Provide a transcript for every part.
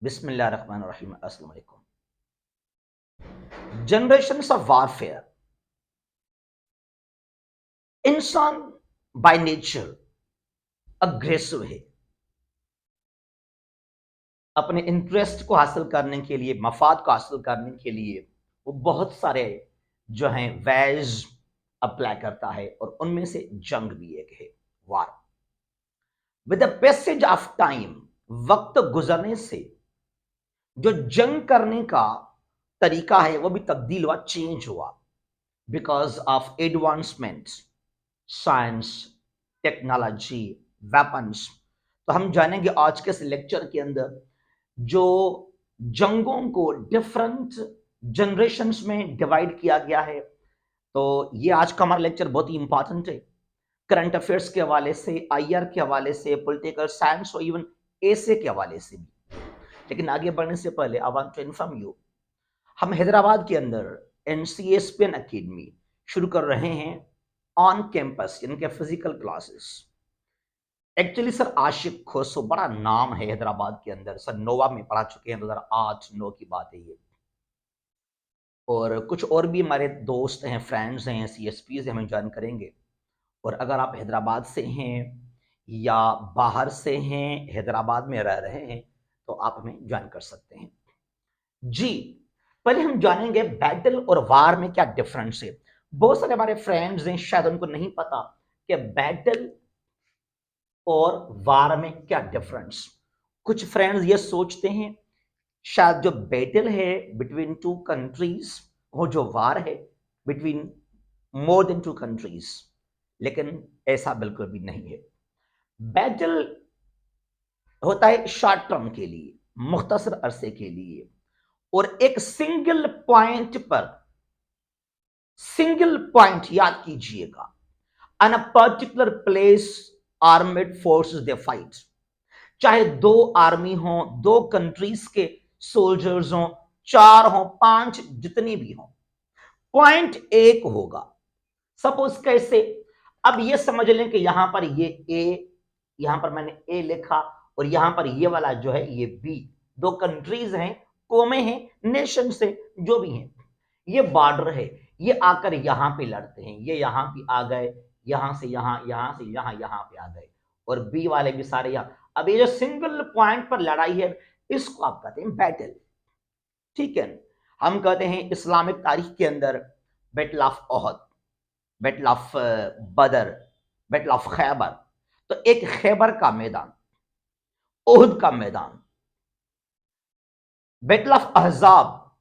बिस्मिल्लाहिर्रहमानिर्रहीम। अस्सलाम वालेकुम। Generations of warfare. इंसान बाय नेचर अग्रेसिव है। अपने इंटरेस्ट को हासिल करने के लिए, मफाद को हासिल करने के लिए वो बहुत सारे जो हैं वैज अप्लाई करता है और उनमें से जंग भी एक है, war. With the passage of time, वक्त गुजरने से जो जंग करने का तरीका है वो भी तब्दील हुआ, चेंज हुआ, because of advancement, science, technology, weapons. तो हम जानेंगे आज के इस लेक्चर के अंदर जो जंगों को डिफरेंट जनरेशंस में डिवाइड किया गया है। तो ये आज का हमारा लेक्चर बहुत ही इंपॉर्टेंट है, करंट अफेयर्स के हवाले से, आईआर के हवाले से, पॉलिटिकल साइंस और इवन एसे के हवाले से भी। लेकिन आगे बढ़ने से पहले I want to inform you, हम हैदराबाद के अंदर एनसीएसपीएन एकेडमी शुरू कर रहे हैं ऑन कैंपस, यानी कि फिजिकल क्लासेस। एक्चुअली सर आशिक खोसो बड़ा नाम है हैदराबाद के अंदर, सर नोवा में पढ़ा चुके हैं, 2008-9 की बात है ये। और कुछ और भी हमारे दोस्त हैं, फ्रेंड्स हैं, सीएसपी से हमें ज्वाइन करेंगे। और अगर आप हैदराबाद से हैं या बाहर से हैं, हैदराबाद में रह रहे हैं, तो आप हमें ज्वाइन कर सकते हैं जी। पहले हम जानेंगे बैटल और वार में क्या डिफरेंस है। बहुत सारे हमारे फ्रेंड्स हैं, शायद उनको नहीं पता कि बैटल और वार में क्या डिफरेंस। कुछ फ्रेंड्स ये सोचते हैं शायद जो बैटल है बिटवीन टू कंट्रीज, वो जो वार है between more than two countries, लेकिन ऐसा बिल्कुल भी नहीं है। बैटल होता है शॉर्ट टर्म के लिए, मुख्तसर अरसे के लिए, और एक सिंगल पॉइंट याद कीजिएगा, on a particular place armed forces they fight. चाहे दो आर्मी हो, दो कंट्रीज के सोल्जर्स हो, 4 हो, 5, जितनी भी हो, पॉइंट एक होगा। सपोज कैसे, अब ये समझ लें कि यहां पर ये ए, यहां पर मैंने ए लिखा, और यहां पर ये वाला जो है ये बी। दो कंट्रीज हैं, कोमे हैं, नेशन से जो भी हैं, ये बॉर्डर है, ये आकर यहां पे लड़ते हैं, ये यहां पे आ गए, यहां से यहां, यहां से यहां, यहां पे आ गए, और बी वाले भी सारे यहां। अब ये जो सिंगल पॉइंट पर लड़ाई है, इसको आप कहते हैं बैटल। ठीक है, हम कहते हैं इस्लामिक तारीख के अंदर battle of Uhud, battle of Badr, battle of Khaibar. तो एक खैबर का मैदान, ओहद का मैदान, battle of Ahzab,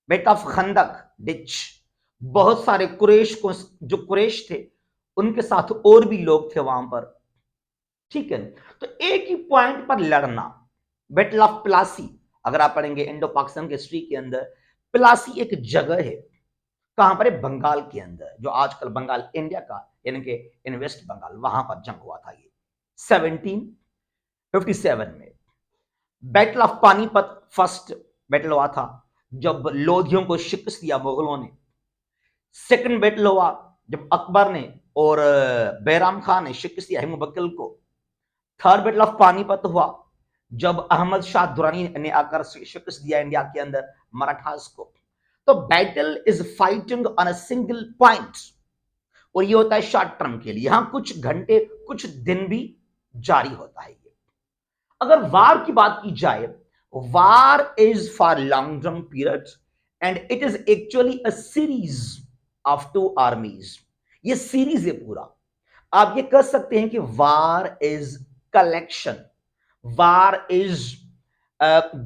battle of Khandaq ditch. बहुत सारे कुरैश को, जो कुरैश थे उनके साथ और भी लोग थे वहां पर। ठीक है, तो एक ही पॉइंट पर लड़ना, बैटल ऑफ प्लासी। अगर आप पढ़ेंगे इंडो पाकिस्तान की हिस्ट्री के अंदर, प्लासी एक जगह है, कहां पर है, बंगाल के अंदर, जो आजकल बंगाल इंडिया का, यानी कि इन वेस्ट बंगाल, वहां पर जंग हुआ था ये 1757 में। Battle of Panipat first battle हुआ था, जब लोधियों को शिकस्त दिया मुगलों ने। सेकंड बैटल हुआ जब अकबर ने और बैराम खान ने शिकस्त दिया हिमबक्कल को। थर्ड बैटल ऑफ पानीपत हुआ जब अहमद शाह दुरानी ने आकर शिकस्त दिया इंडिया के अंदर मराठास को। तो battle is fighting on a single point, और ये होता है शॉर्ट टर्म के लिए, यहां कुछ घंटे, कुछ दिन भी जारी होता है ये। अगर वार की बात की जाए, वार is for long term period and it is actually a series of to आर्मीज। ये सीरीज है पूरा। आप ये कह सकते हैं कि वार is collection, war is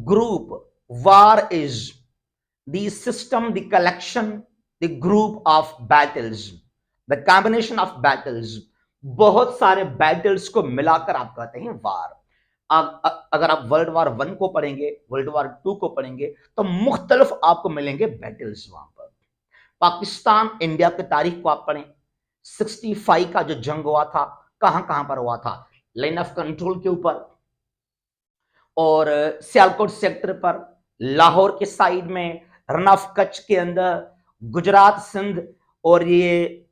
group, war is the system, the collection, the group of battles, the combination of battles. बहुत सारे बैटल्स को मिलाकर आप कहते हैं वार। अगर आप वर्ल्ड वार 1 को पढ़ेंगे, वर्ल्ड वार 2 को पढ़ेंगे, तो मुख्तलिफ आपको मिलेंगे बैटल्स वहां पर। पाकिस्तान इंडिया की तारीख को आप पढ़ें, 65 का जो जंग हुआ था, कहां कहां पर हुआ था, लाइन ऑफ कंट्रोल के ऊपर, और सियालकोट सेक्टर पर, लाहौर के साइड में, रन ऑफ कच्छ के अंदर, गुजरात, सिंध, और ये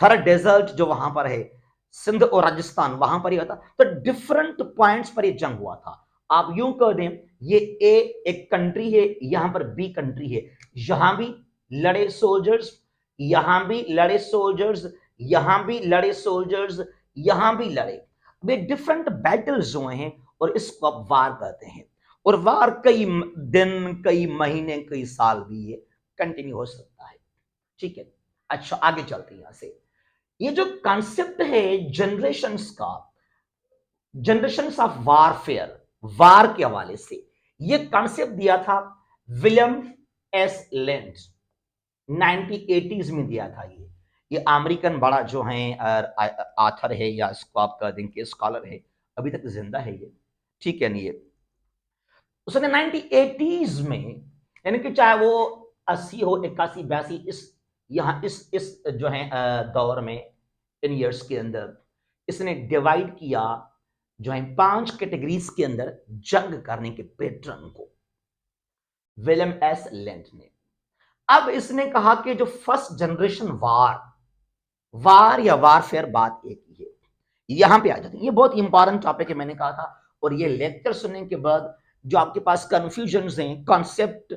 थर डेजर्ट जो वहां पर है, सिंध और राजस्थान, वहां पर ही होता। तो डिफरेंट पॉइंट्स पर ये जंग हुआ था। आप यूं कर दें, ये ए एक कंट्री है, यहां पर बी कंट्री है, यहां भी लड़े सोल्जर्स, यहां भी लड़े सोल्जर्स, यहां भी लड़े सोल्जर्स, यहां भी लड़े। वे डिफरेंट बैटल्स हुए हैं और इसको आप वार कहते हैं। और वार कई दिन, कई महीने, कई साल भी ये कंटिन्यू हो सकता है। ठीक है, अच्छा आगे चलते हैं यहां से। ये जो कॉन्सेप्ट है जनरेशंस का, जनरेशंस ऑफ वारफेयर, वार के हवाले से ये कॉन्सेप्ट दिया था विलियम एस लेंड, 1980s में दिया था। ये अमेरिकन बड़ा जो है आथर है, या इसको आप कह देंगे स्कॉलर है, अभी तक जिंदा है ये। ठीक है नहीं, ये उसने 1980s में, यानी कि चाहे वो 80 हो, 81, 82, इस यहाँ इस जो है दौर में, इन ईयर्स के अंदर इसने डिवाइड किया जो है 5 कैटेगरीज के अंदर जंग करने के पैटर्न को, विलियम एस लेंड ने। अब इसने कहा कि जो फर्स्ट जनरेशन वार या वारफेयर, बात एक ही है, यहां पे आ जाते हैं। ये बहुत इंपॉर्टेंट टॉपिक है, मैंने कहा था। और ये लेक्चर सुनने के बाद जो आपके पास कंफ्यूजन्स हैं, कॉन्सेप्ट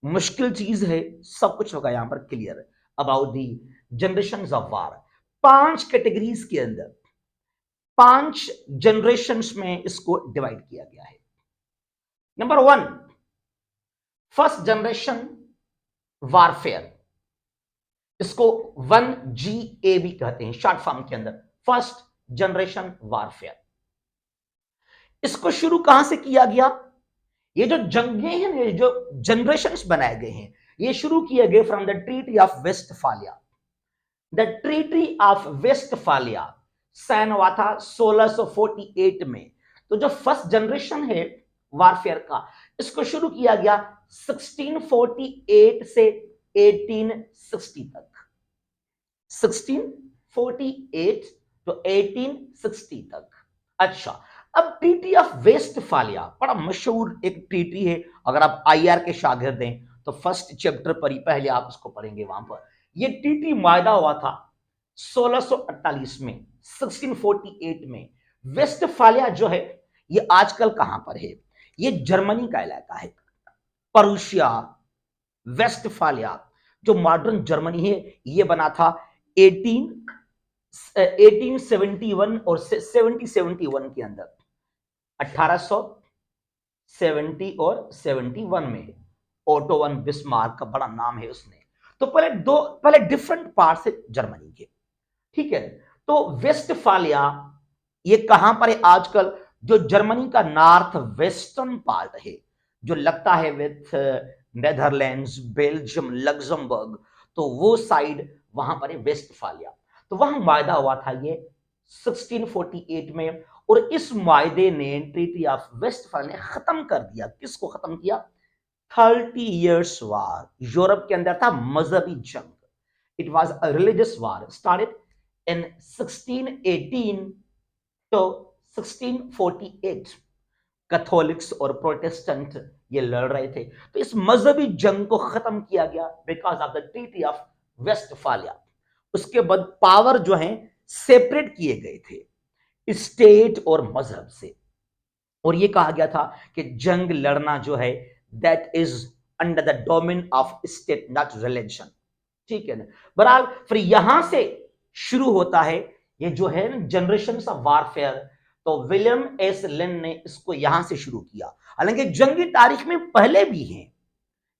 मुश्किल चीज है, सब कुछ होगा यहां पर clear about the generations of war. 5 categories के अंदर 5 जनरेशंस में इसको डिवाइड किया गया है। नंबर 1, फर्स्ट जनरेशन वारफेयर, इसको 1GA भी कहते हैं शॉर्ट फॉर्म के अंदर, फर्स्ट जनरेशन वारफेयर। इसको शुरू कहां से किया गया? ये जो जंगें हैं, ये जो जनरेशंस बनाए गए हैं, ये शुरू किए गए from the treaty of Westphalia. The treaty of Westphalia sign हुआ था 1648 में। तो जो फर्स्ट जनरेशन है वारफेयर का, इसको शुरू किया गया 1648 से 1860 तक, 1648 तो 1860 तक। अच्छा, अब ट्रीटी ऑफ वेस्टफालिया बड़ा मशहूर एक ट्रीटी है। अगर आप आईआर के शागिर्द हैं तो फर्स्ट चैप्टर पर ही पहले आप उसको पढ़ेंगे। वहां पर यह ट्रीटी मायदा हुआ था 1648 में, 1648 में। वेस्टफालिया जो है ये आजकल कहां पर है? ये जर्मनी का इलाका है, परूशिया, वेस्टफालिया जो मॉडर्न जर्मनी है, ये बना था 1871 और 71 के अंदर, 1870 और 71 में। ओटो वन बिस्मार्क का बड़ा नाम है उसने। तो पहले डिफरेंट पार्ट है जर्मनी के। ठीक है, तो वेस्टफालिया ये कहां पर है आजकल? जो जर्मनी का नॉर्थ वेस्टर्न पार्ट है, जो लगता है विथ नेदरलैंड्स, बेल्जियम, लग्जमबर्ग, तो वो साइड वहां पर है वेस्टफालिया। तो वहां वायदा हुआ था ये 1648 में, और इस वायदे ने, ट्रीटी ऑफ वेस्टफालिया ने खत्म कर दिया। किसको खत्म किया? 30 इयर्स वार। यूरोप के अंदर था मजहबी जंग। It was a religious war started in 1618 to 1648। Catholics और प्रोटेस्टेंट ये लड़ रहे थे, तो इस मजहबी जंग को खत्म किया गया because of the treaty of Westphalia. उसके बाद पावर जो है सेपरेट किए गए थे स्टेट और मजहब से, और ये कहा गया था कि जंग लड़ना जो है that is under the domain of state, not religion. ठीक है ना? बहरहाल फिर यहां से शुरू होता है ये जो है जनरेशन ऑफ वारफेयर। तो विलियम एस लिंड ने इसको यहां से शुरू किया, हालांकि जंगी तारीख में पहले भी हैं,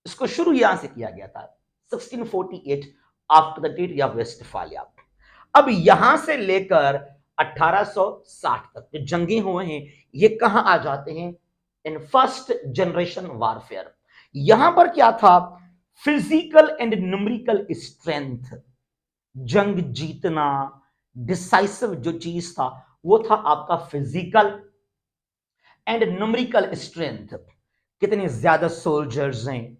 इसको शुरू यहां से किया गया था 1648 after the treaty of Westphalia. अब यहां से लेकर 1860 तक जो जंगे हुए हैं, ये कहां आ जाते हैं? In first generation warfare. यहां पर क्या था? फिजिकल एंड न्यूमेरिकल स्ट्रेंथ, जंग जीतना, डिसाइसिव जो चीज था वो था आपका फिजिकल एंड न्यूमेरिकल स्ट्रेंथ। कितने ज्यादा सोल्जर्स हैं,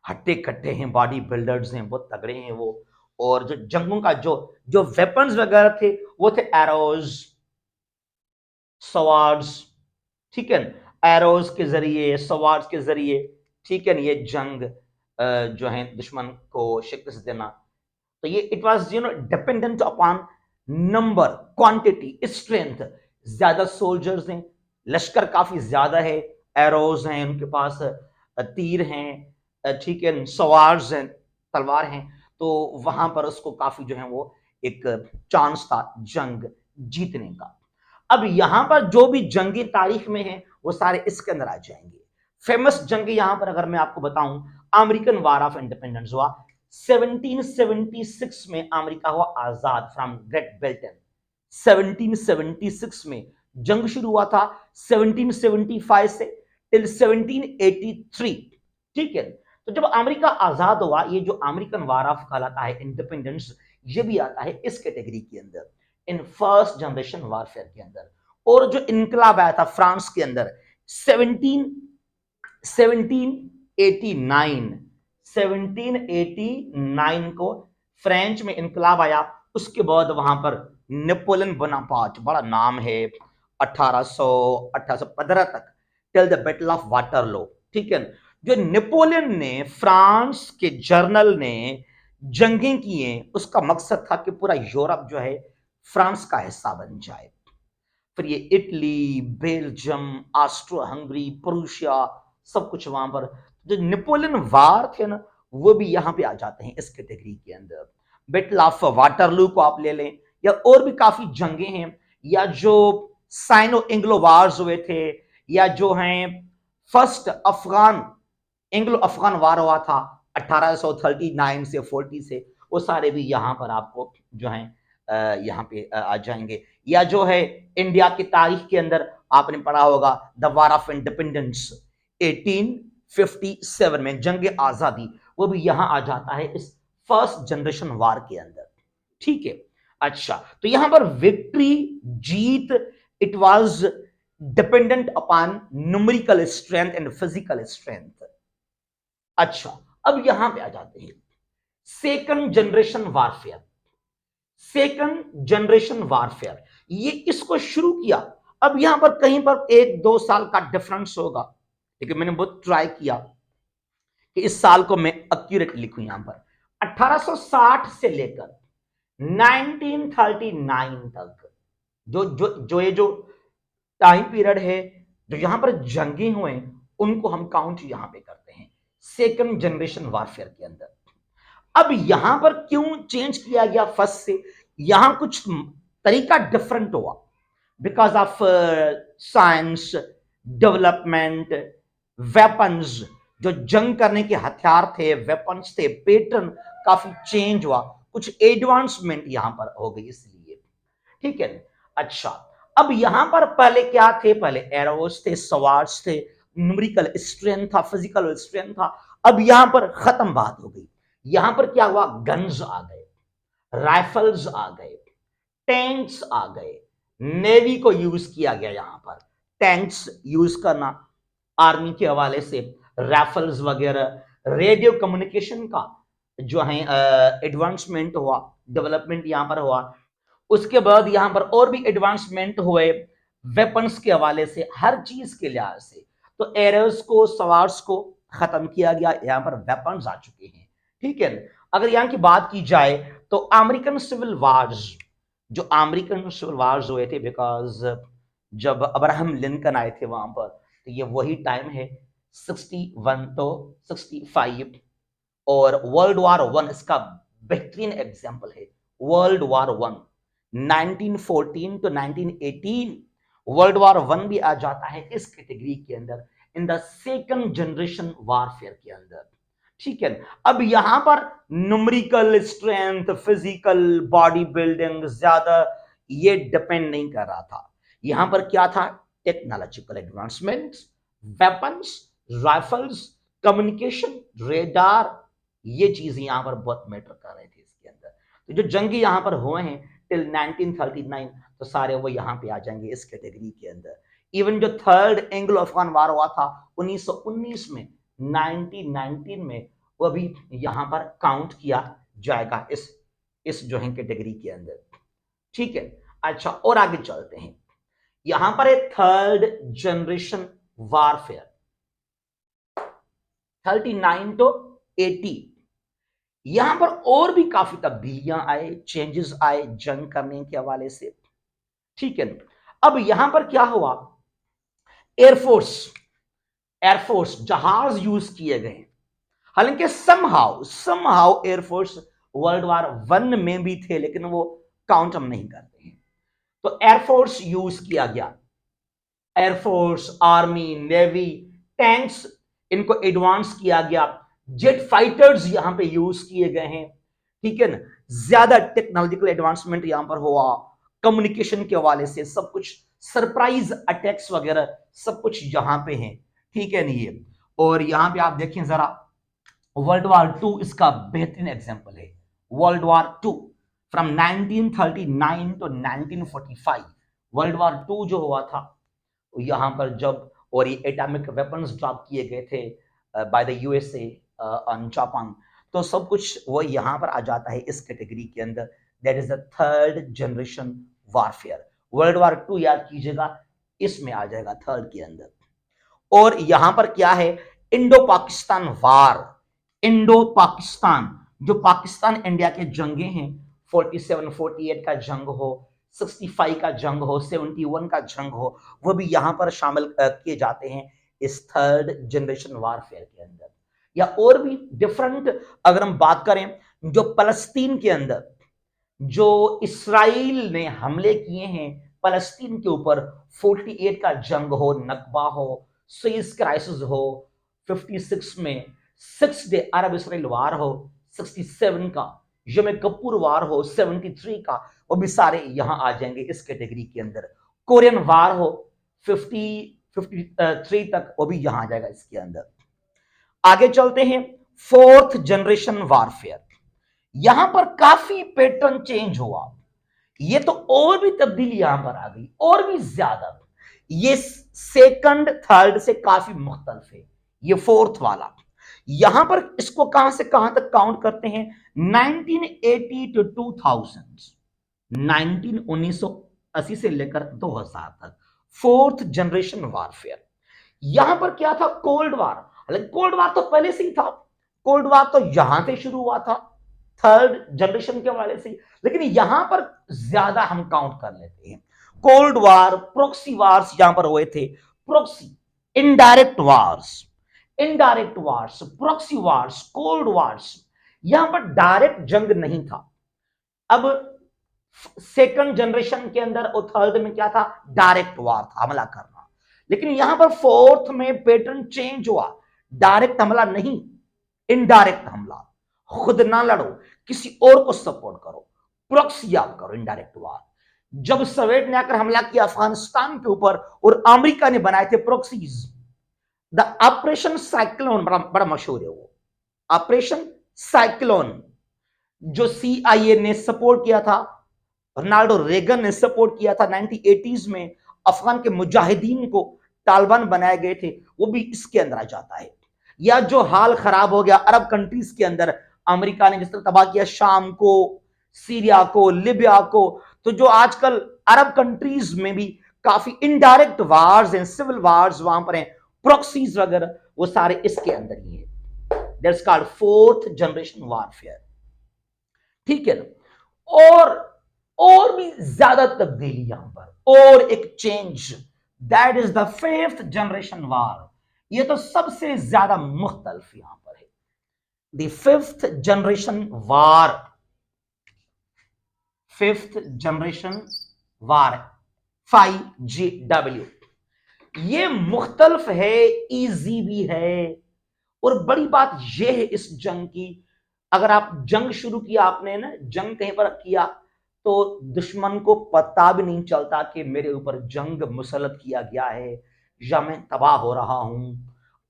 हट्टे कट्टे हैं, बॉडी बिल्डर्स हैं, बहुत तगड़े हैं वो। और जो जंगों का जो जो वेपन्स वगैरह थे वो थे एरोज, सवार्ड्स। ठीक है, एरोज के जरिए, सवार्ड्स के जरिए, ठीक है, ये जंग जो है दुश्मन को शिकस्त देना। तो ये it was dependent upon number, quantity, strength. ज्यादा सोल्जर्स हैं, लश्कर काफी ज्यादा है, एरोज हैं, उनके पास तीर हैं, ठीक है, सवार्स हैं, तलवार हैं। तो वहां पर उसको काफी जो है वो एक चांस था जंग जीतने का। अब यहां पर जो भी जंगी तारीख में है वो सारे इसके अंदर आ जाएंगे। फेमस जंग यहां पर अगर मैं आपको बताऊं, अमेरिकन वार ऑफ इंडिपेंडेंस हुआ 1776 में, अमेरिका हुआ आजाद फ्रॉम ग्रेट ब्रिटेन। 1776 में जंग शुरू हुआ था, 1775 से टिल 1783, ठीक है। तो जब अमेरिका आजाद हुआ, ये जो अमेरिकन वार ऑफ कहलाता है इंडिपेंडेंस, ये भी आता है इस कैटेगरी के अंदर, इन फर्स्ट जनरेशन वारफेयर के अंदर। और जो इनकलाब आया था फ्रांस के अंदर 1789 को फ्रेंच में इनकलाब आया। उसके बाद वहां पर नेपोलियन बोनापार्ट, बड़ा नाम है, 1815 तक, till the battle of Waterloo, ठीक है। जो नेपोलियन ने, फ्रांस के जर्नल ने जंगें किए, उसका मकसद था कि पूरा यूरोप जो है फ्रांस का हिस्सा बन जाए। फिर ये Italy, Belgium, Austro Hungary, Prussia, सब कुछ वहां पर जो नेपोलियन वार थे ना, वो भी यहां पे आ जाते हैं इस कैटेगरी के अंदर। बैटल ऑफ वाटरलू को आप ले लें, या और भी काफी जंगे हैं, या जो साइनो इंग्लो वार्स हुए थे, या जो हैं फर्स्ट अफगान एंग्लो अफगान वार हुआ था 1839 से 40 से, वो सारे भी यहां पर आपको जो है यहाँ पे आ जाएंगे। या जो है इंडिया की तारीख के अंदर आपने पढ़ा होगा द वार ऑफ इंडिपेंडेंस 1857 में, जंग आजादी, वो भी यहां आ जाता है इस फर्स्ट जनरेशन वार के अंदर, ठीक है। अच्छा, तो यहां पर victory, Jeet, it was dependent upon numerical strength and physical strength. अच्छा, अब यहां पे आ जाते हैं second generation warfare. Second generation warfare, ये इसको शुरू किया। अब यहां पर कहीं पर 1-2 साल का डिफरेंस होगा, लेकिन मैंने बहुत ट्राई किया कि इस साल को मैं एक्यूरेट लिखूं। यहां पर 1860 से लेकर 1939 तक जो जो जो ये जो टाइम पीरियड है, जो यहां पर जंगे हुए, उनको हम काउंट यहां पे करते हैं सेकंड जनरेशन वारफेयर के अंदर। अब यहां पर क्यों चेंज किया गया फर्स्ट से, यहां कुछ तरीका डिफरेंट हुआ because of science development, weapons, जो जंग करने के हथियार थे, वेपन्स थे, पैटर्न काफी चेंज हुआ, कुछ एडवांसमेंट यहां पर हो गई इसलिए, ठीक है। अच्छा, अब यहां पर पहले क्या थे, पहले एरोस थे, सवार्स थे, न्यूमेरिकल स्ट्रेंथ था, फिजिकल स्ट्रेंथ था। अब यहां पर खत्म बात हो गई। यहां पर क्या हुआ, गन्स आ गए, राइफल्स आ गए, टैंक्स आ गए, नेवी को यूज किया गया। यहां पर टैंक्स यूज करना आर्मी के हवाले से, राइफल्स वगैरह, रेडियो कम्युनिकेशन का जो है एडवांसमेंट हुआ, डेवलपमेंट यहां पर हुआ। उसके बाद यहां पर और भी एडवांसमेंट हुए वेपन्स के हवाले से, हर चीज के लिहाज से। तो एरोस को, सवार्स को खत्म किया गया, यहां पर वेपन्स आ चुके हैं, ठीक है। अगर यहां की बात की जाए तो अमेरिकन सिविल वार्स, जो अमेरिकन सिविल वार्स हुए थे, बिकॉज जब अब्राहम लिंकन आए थे वहां पर, तो ये वही टाइम है 61 तो 65। और वर्ल्ड वार वन इसका बेहतरीन एग्जाम्पल है। World war one 1914 to 1918, world war one भी आ जाता है इस कैटेगरी के अंदर, in the second generation warfare के अंदर, ठीक है। अब यहां पर numerical strength, physical body building ज्यादा ये डिपेंड नहीं कर रहा था। यहां पर क्या था, technological advancement, weapons, rifles, communication, radar, ये चीजें यहां पर बहुत मैटर कर रहे थे इसके अंदर। तो जो जंग यहां पर हुए हैं टिल 1939, तो सारे वो यहां पे आ जाएंगे इस कैटेगरी के अंदर। इवन जो थर्ड एंग्लो अफगान वार हुआ था 1919 में, 1919 में, वो भी यहां पर काउंट किया जाएगा इस जो है कैटेगरी के अंदर, ठीक है। अच्छा, और आगे चलते हैं। यहां पर है थर्ड जनरेशन वारफेयर 39 to 80। यहां पर और भी काफी तब्दीलियां आए, चेंजेस आए जंग करने के हवाले से, ठीक है। अब यहां पर क्या हुआ, एयरफोर्स, एयरफोर्स जहाज यूज किए गए। हालांकि somehow air force world war one में भी थे, लेकिन वो काउंट हम नहीं करते हैं। तो एयरफोर्स यूज किया गया, एयरफोर्स, आर्मी, नेवी, टैंक्स, इनको एडवांस किया गया। जेट फाइटर्स यहां पे यूज किए गए हैं, ठीक है ना। ज्यादा टेक्नोलॉजिकल एडवांसमेंट यहां पर हुआ, कम्युनिकेशन के हवाले से सब कुछ, सरप्राइज अटैक्स वगैरह सब कुछ यहां पे है, ठीक है नहीं है। और यहां पे आप देखें जरा, वर्ल्ड वार टू इसका बेहतरीन एग्जांपल है। World war two from 1939 to 1945 world war two जो हुआ था, यहां पर जब, और ये एटॉमिक वेपन्स ड्रॉप किए गए थे by the USA on Japan, तो सब कुछ वो यहां पर आ जाता है इस कैटेगरी के अंदर। That is the third generation warfare. World war two याद कीजिएगा, इसमें आ जाएगा थर्ड के अंदर। और यहां पर क्या है, इंडो पाकिस्तान वार। इंडो पाकिस्तान, जो पाकिस्तान इंडिया के जंगे हैं, 47 48 का जंग हो, 65 का जंग हो, 71 का जंग हो, वो भी यहां पर शामिल किए जाते हैं इस थर्ड जनरेशन वारफेयर के अंदर। या और भी डिफरेंट अगर हम बात करें, जो फलस्तीन के अंदर जो इसराइल ने हमले किए हैं फलस्तीन के ऊपर, 48 का जंग हो, नकबा हो, सुएज क्राइसिस हो, 56 में 6 डे अरब इसराइल वार हो, 67 का यम कपूर वार हो, 73 का, वो भी सारे यहां आ जाएंगे इस कैटेगरी के अंदर। कोरियन वार हो 53 तक, वो भी यहां आ जाएगा इसके अंदर। आगे चलते हैं, फोर्थ जनरेशन वारफेयर। यहां पर काफी पैटर्न चेंज हुआ, ये तो और भी तब्दीली यहां पर आ गई, और भी ज्यादा। ये सेकंड थर्ड से काफी मुख्तलिफ है, ये फोर्थ वाला। यहां पर इसको कहां से कहां तक काउंट करते हैं, 1980 टू 2000, 1980 से लेकर 2000 तक फोर्थ जनरेशन वारफेयर। यहां पर क्या था, कोल्ड वार। हालांकि कोल्ड वार तो पहले से ही था, कोल्ड वार तो यहां से शुरू हुआ था थर्ड जनरेशन के वाले से, लेकिन यहां पर ज्यादा हम काउंट कर लेते हैं। कोल्ड वार, प्रोक्सी वार्स यहां पर हुए थे। Proxy, indirect wars, indirect wars, proxy wars, cold wars, यहां पर डायरेक्ट जंग नहीं था। अब सेकंड जनरेशन के अंदर और थर्ड में क्या था, डायरेक्ट वार था, हमला करना। लेकिन यहां पर फोर्थ में पैटर्न चेंज हुआ, डायरेक्ट हमला नहीं, इनडायरेक्ट हमला। खुद ना लड़ो, किसी और को सपोर्ट करो, प्रॉक्सी आप करो, इनडायरेक्ट वार। जब सोवियत ने आकर हमला किया अफगानिस्तान के ऊपर और अमेरिका ने बनाए थे प्रॉक्सीज, द ऑपरेशन साइक्लोन, बड़ा मशहूर है वो ऑपरेशन साइक्लोन, जो सीआईए ने सपोर्ट किया था, रोनाल्डो रेगन ने सपोर्ट किया था 1980s में, अफगान के मुजाहिदीन को तालिबान बनाए गए थे, वो भी इसके अंदर आ जाता है। या जो हाल खराब हो गया अरब कंट्रीज के अंदर, अमेरिका ने जिस तरह तबाह किया शाम को, सीरिया को, लिबिया को, तो जो आजकल अरब कंट्रीज में भी काफी इनडायरेक्ट वार्स हैं, सिविल वार्स वहां पर हैं, प्रॉक्सीज वगैरह, वो सारे इसके अंदर ही है। That's called fourth generation warfare, ठीक है ना। और भी ज्यादा तब्दीली यहां पर, और एक change, that is the fifth generation war. ये तो सबसे ज्यादा मुख्तलिफ यहां पर है, the fifth generation war, fifth generation war, 5GW। ये मुख्तलिफ है, इजी भी है, और बड़ी बात यह है इस जंग की, अगर आप जंग शुरू किया, आपने ना जंग कहीं पर किया, तो दुश्मन को पता भी नहीं चलता कि मेरे ऊपर जंग मुसल्लत किया गया है या मैं तबाह हो रहा हूं।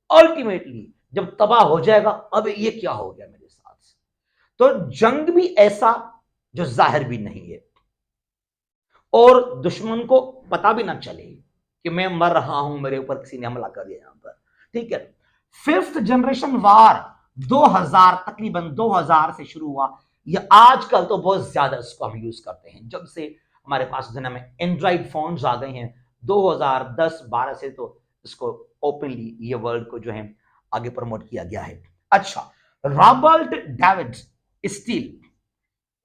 अल्टीमेटली जब तबाह हो जाएगा, अब ये क्या हो गया मेरे साथ। तो जंग भी ऐसा जो जाहिर भी नहीं है, और दुश्मन को पता भी ना चले कि मैं मर रहा हूं, मेरे ऊपर किसी ने हमला कर दिया यहां पर, ठीक है। फिफ्थ जनरेशन वार 2000, तकरीबन 2000 से शुरू हुआ। ये आजकल तो बहुत ज्यादा इसको हम यूज करते हैं, जब से हमारे पास दुनिया में एंड्रॉइड फोन्स आ गए हैं 2010-12 से, तो इसको ओपनली ये वर्ड को जो है आगे प्रमोट किया गया है। अच्छा, Robert David steel,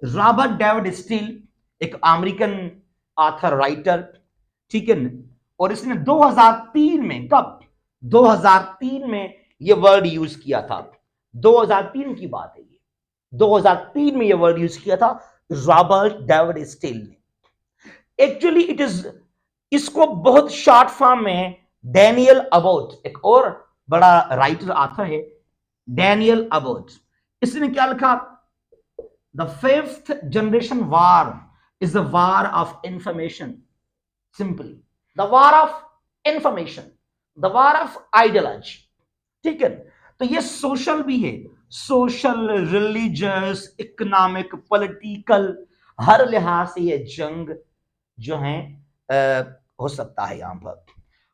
Robert David steel एक अमेरिकन ऑथर राइटर, ठीक है, और इसने 2003 में, कब, 2003 में ये वर्ड यूज किया था। 2003 की बात है ये। 2003 में ये वर्ड यूज किया था रॉबर्ट डेविड स्टील ने। एक्चुअली इट इज, इसको बहुत शॉर्ट फॉर्म में डैनियल अबोट, एक और बड़ा राइटर आता है डैनियल अबोट, इसने क्या लिखा? The fifth generation war is the war of information. Simply the war of information, the war of ideology. ठीक है, तो ये सोशल भी है, सोशल, रिलीजियस, इकोनॉमिक, पॉलिटिकल, हर लिहाज से ये जंग जो है हो सकता है यहां पर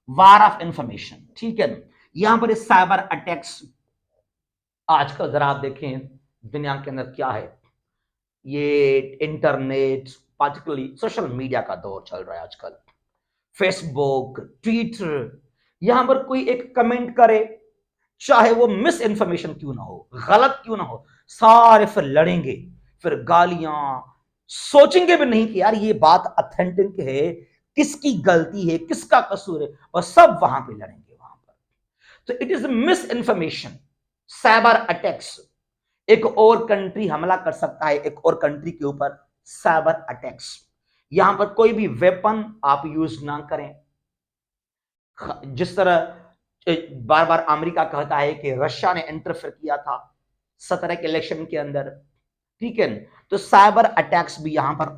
वार ऑफ इंफॉर्मेशन। ठीक है, यहां पर साइबर अटैक्स आजकल जरा आप देखें दुनिया के अंदर क्या है, ये इंटरनेट, पार्टिकुलरली सोशल मीडिया का दौर चल रहा है आजकल। फेसबुक, ट्विटर, यहां पर कोई एक कमेंट करे, चाहे वो मिस इंफॉर्मेशन क्यों ना हो, गलत क्यों ना हो, सारे फिर लड़ेंगे, फिर गालियां, सोचेंगे भी नहीं कि यार ये बात ऑथेंटिक है, किसकी गलती है, किसका कसूर है, और सब वहां पे लड़ेंगे वहां पर। तो it is miss information, cyber attacks. एक और कंट्री हमला कर सकता है एक और कंट्री के ऊपर, साइबर अटैक्स। यहां पर कोई भी वेपन आप यूज ना करें। जिस तरह बार बार अमेरिका कहता है कि रशिया ने इंटरफेयर किया था 17 के इलेक्शन के अंदर, ठीक है, तो साइबर अटैक्स भी यहां पर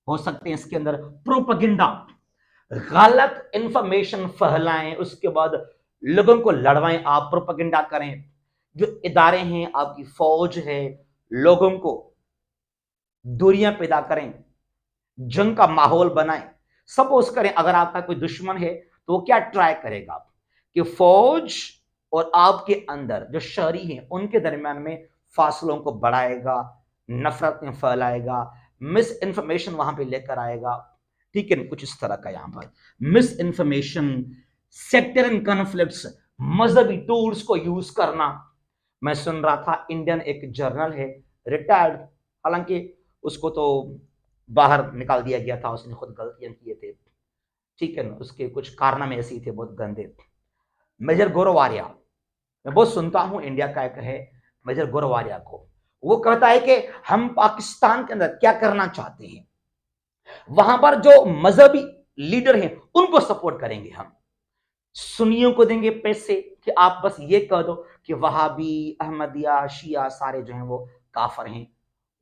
हो सकते हैं। इसके अंदर प्रोपेगेंडा, गलत इंफॉर्मेशन फैलाएं, उसके बाद लोगों को लड़वाएं, आप प्रोपेगेंडा करें। जो इदारे हैं, आपकी फौज है, लोगों को दूरियां पैदा करें, जंग का माहौल बनाएं। सपोज करें अगर आपका कोई दुश्मन है तो वो क्या ट्राई करेगा कि फौज और आपके अंदर जो शहरी हैं उनके दरमियान में फासलों को बढ़ाएगा, नफरतें फैलाएगा, मिस इंफॉर्मेशन वहां पे लेकर आएगा। ठीक है, कुछ इस तरह का यहां पर मिस इंफॉर्मेशन, सेक्टरल कॉन्फ्लिक्ट्स, मजहबी टूल्स को यूज करना। मैं सुन रहा था इंडियन एक जर्नल है, रिटायर्ड, हालांकि उसको तो बाहर निकाल दिया गया था, उसने खुद गलतियां किए थे। ठीक है ना, उसके कुछ कारनामे ऐसे ही थे बहुत गंदे। मेजर गौरवारिया, मैं बहुत सुनता हूं इंडिया का एक है मेजर गौरवारिया को, वो कहता है कि हम पाकिस्तान के अंदर क्या करना चाहते हैं, वहां पर जो मजहबी लीडर हैं उनको सपोर्ट करेंगे, हम सुन्नियों को देंगे पैसे कि आप बस ये कह दो कि वहाबी, अहमदिया, शिया सारे जो हैं वो काफर हैं,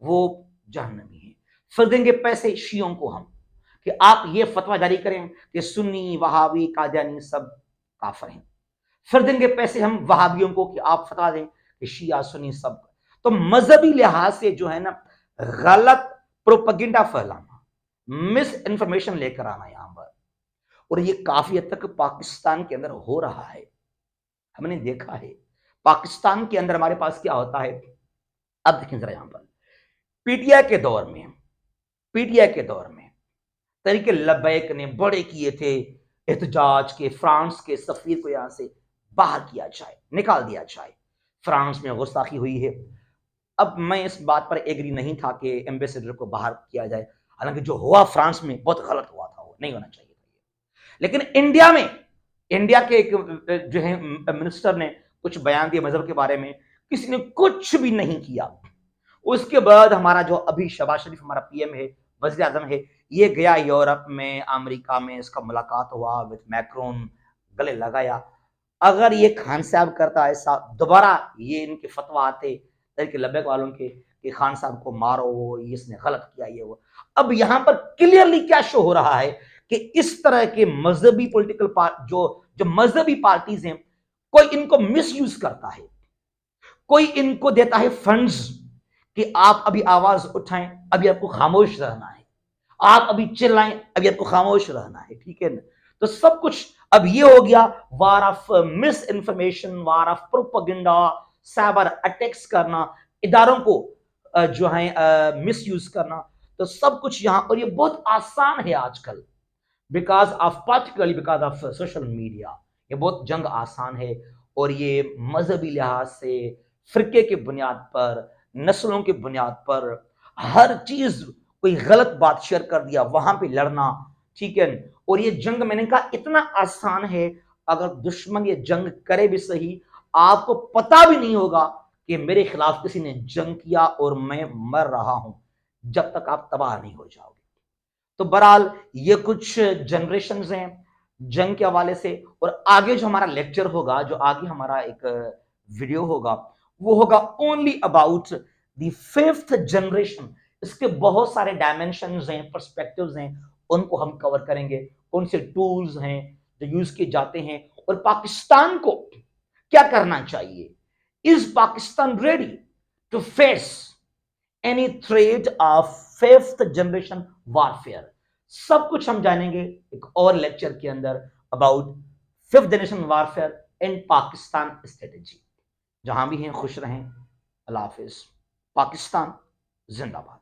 वो जहन्नमी हैं। फिर देंगे पैसे शियों को हम कि आप ये फतवा जारी करें कि सुन्नी, वहाबी, कादियानी सब काफर हैं। फिर देंगे पैसे हम वहाबियों को कि आप फतवा दें कि शिया, सुन्नी सब। तो मजहबी लिहाज से जो है ना गलत प्रोपेगेंडा फैलाना, मिस इंफॉर्मेशन लेकर आना यहां पर, और ये काफी हद तक पाकिस्तान के अंदर हो रहा है। हमने देखा है पाकिस्तान के अंदर हमारे पास क्या होता है। अब देखें जरा यहां पर पीटीआई के दौर में, पीटीआई के दौर में तरीके लब्बैक ने बड़े किए थे एहतजाज के, फ्रांस के सफीर को यहां से बाहर किया जाए, निकाल दिया जाए। फ्रांस में गुस्ताखी हुई है। अब मैं इस बात पर एग्री नहीं था कि एम्बेसडर को बाहर किया जाए, हालांकि जो हुआ फ्रांस में बहुत गलत हुआ था, वो नहीं होना चाहिए था। लेकिन इंडिया में, इंडिया के एक जो है मिनिस्टर ने कुछ बयान दिए मजहब के बारे में, किसी ने कुछ भी नहीं किया। उसके बाद हमारा जो अभी शहबाज शरीफ हमारा पीएम है, वज़ीर आज़म है, ये गया यूरोप में, अमेरिका में, इसका मुलाकात हुआ विद मैक्रोन, गले लगाया। अगर ये खान साहब करता ऐसा दोबारा, ये इनके फतवा आते तरीके लब्बैक वालों के कि खान साहब को मारो, ये इसने गलत किया, ये वो। अब यहां पर क्लियरली क्या शो हो रहा है कि इस तरह के मजहबी पॉलिटिकल जो जो मजहबी पार्टीज हैं, कोई इनको मिसयूज करता है, कोई इनको देता है फंड्स कि आप अभी आवाज उठाएं, अभी आपको खामोश रहना है, आप अभी चिल्लाएं, अभी आपको खामोश रहना है। ठीक है ना, तो सब कुछ अब ये हो गया war of miss information, war of propaganda, cyber attacks करना, इदारों को जो है मिस यूज करना। तो सब कुछ यहां, और ये बहुत आसान है आजकल, because of particularly because of social media, ये बहुत जंग आसान है। और ये मजहबी लिहाज से, फिरके की बुनियाद पर, नस्लों की बुनियाद पर, हर चीज, कोई गलत बात शेयर कर दिया वहां पे लड़ना। ठीक है, और ये जंग मैंने कहा इतना आसान है, अगर दुश्मन ये जंग करे भी सही, आपको पता भी नहीं होगा कि मेरे खिलाफ किसी ने जंग किया और मैं मर रहा हूं, जब तक आप तबाह नहीं हो जाओगे। तो बहरहाल ये कुछ जनरेशंस हैं जंग के हवाले से। और आगे जो हमारा लेक्चर होगा, जो आगे हमारा एक वीडियो होगा, वो होगा only about the fifth generation. इसके बहुत सारे डायमेंशंस हैं, पर्सपेक्टिव्स हैं, उनको हम कवर करेंगे। कौन से टूल्स हैं जो यूज किए जाते हैं, और पाकिस्तान को क्या करना चाहिए। Is Pakistan ready to face any threat of fifth generation warfare. सब कुछ हम जानेंगे एक और लेक्चर के अंदर about fifth generation warfare in Pakistan strategy. जहां भी हैं खुश रहें। अल्लाह हाफिज। पाकिस्तान जिंदाबाद।